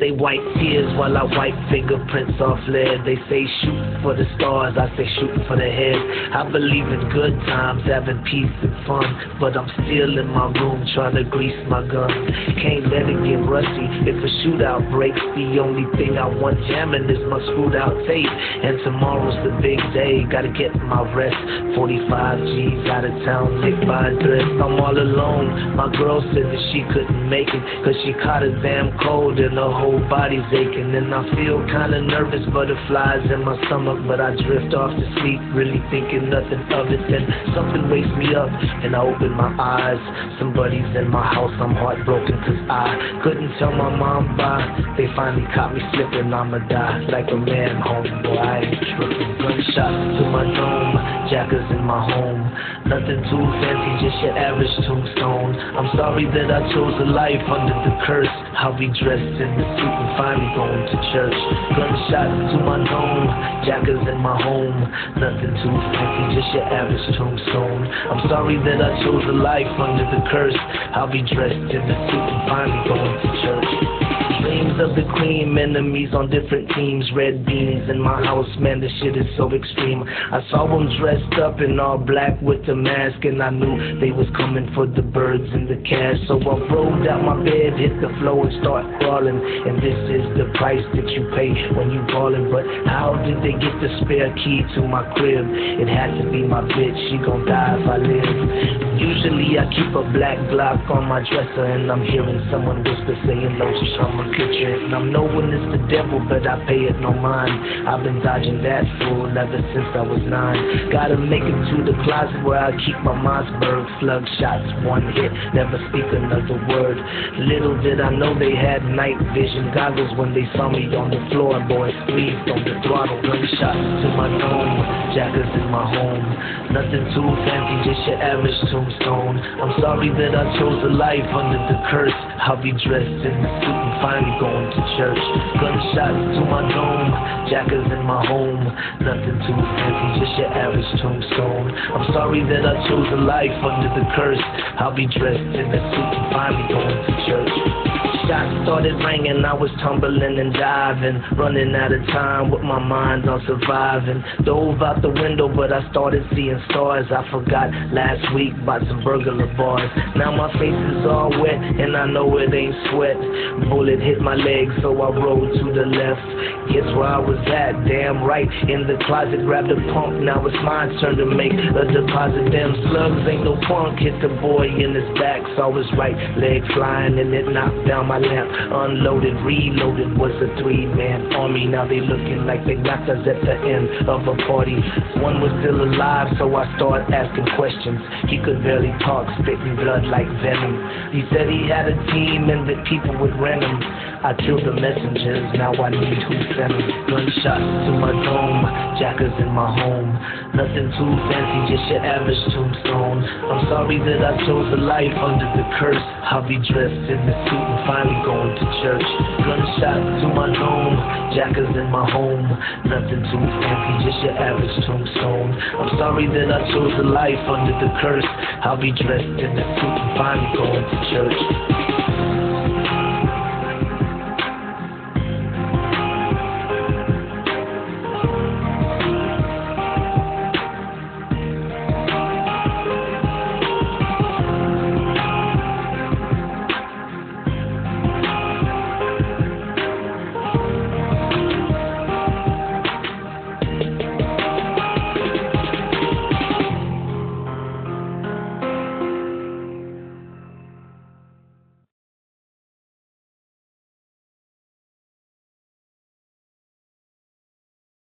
They wipe tears while I wipe fingerprints off lead. They say shoot for the stars, I say shoot for the head. I believe in good times, having peace and fun, but I'm still in my room trying to grease my gun. Can't let it get rusty. If a shootout breaks, the only thing I want jamming is my screwed out tape. And tomorrow's the big day, gotta get my rest. 45 G's out of town, Nick by a dress. I'm all alone. My girl said that she couldn't make it, cause she caught a damn cold and her whole body's aching. And I feel kinda nervous, butterflies in my stomach, but I drift off to sleep, really thinking nothing of it. Then something wakes me up and I open my eyes. Somebody's in my house, I'm heartbroken cause I couldn't tell my mom bye. They finally caught me slipping, I'ma die like a man, homeboy, I ain't tripping. Gunshots to my dome, jackers in my home. Nothing too fancy, just your average tombstone. I'm sorry that I chose a life under the curse. I'll be dressed in the suit and finally going to church. Gunshots to my dome, jackers in my home. Nothing too fancy, just your average tombstone. I'm sorry that I chose a life under the curse. I'll be dressed in the suit and finally going to church. Dreams of the cream, enemies on different teams. Red beans in my house, man, this shit is so extreme. I saw them dressed up in all black with the mask, and I knew they was coming for the birds and the cash. So I rolled out my bed, hit the floor and start crawling. And this is the price that you pay when you ballin'. But how did they get the spare key to my crib? It had to be my bitch, she gon' die if I live. Usually I keep a black Glock on my dresser, and I'm hearing someone whisper saying no to someone picture. And I'm knowing it's the devil, but I pay it no mind. I've been dodging that fool ever since I was 9. Gotta make it to the closet where I keep my Mossberg. Slug shots, one hit, never speak another word. Little did I know they had night vision goggles when they saw me on the floor. Boys squeezed on the throttle. Gunshots to my dome, jackers in my home. Nothing too fancy, just your average tombstone. I'm sorry that I chose a life under the curse. I'll be dressed in the suit and finally going to church. Gunshots to my dome, jackers in my home. Nothing too fancy, just your average tombstone. I'm sorry that I chose a life under the curse. I'll be dressed in the suit and finally going to church. Shots started ringing, I was tumbling and diving, running out of time with my mind on surviving. Dove out the window, but I started seeing stars. I forgot last week about some burglar bars. Now my face is all wet and I know it ain't sweat. Bullet hit my leg, so I rolled to the left. Guess where I was at? Damn right, in the closet, grabbed a pump. Now it's my turn to make a deposit. Damn slugs ain't no punk. Hit the boy in his back, saw his right leg flying and it knocked down my lamp. Unloaded, reloaded, was a 3-man army. Now they looking like they knocked us at the end of a party. One was still alive, so I started asking questions. He could barely talk, spitting blood like venom. He said he had a team and that people would rent him. I killed the messengers, now I need who sent them. Gunshots to my dome, jackers in my home. Nothing too fancy, just your average tombstone. I'm sorry that I chose a life under the curse. I'll be dressed in the suit and finally going to church. Gunshots to my dome, jackers in my home. Nothing too fancy, just your average tombstone. I'm sorry that I chose a life under the curse. I'll be dressed in the suit and finally going to church.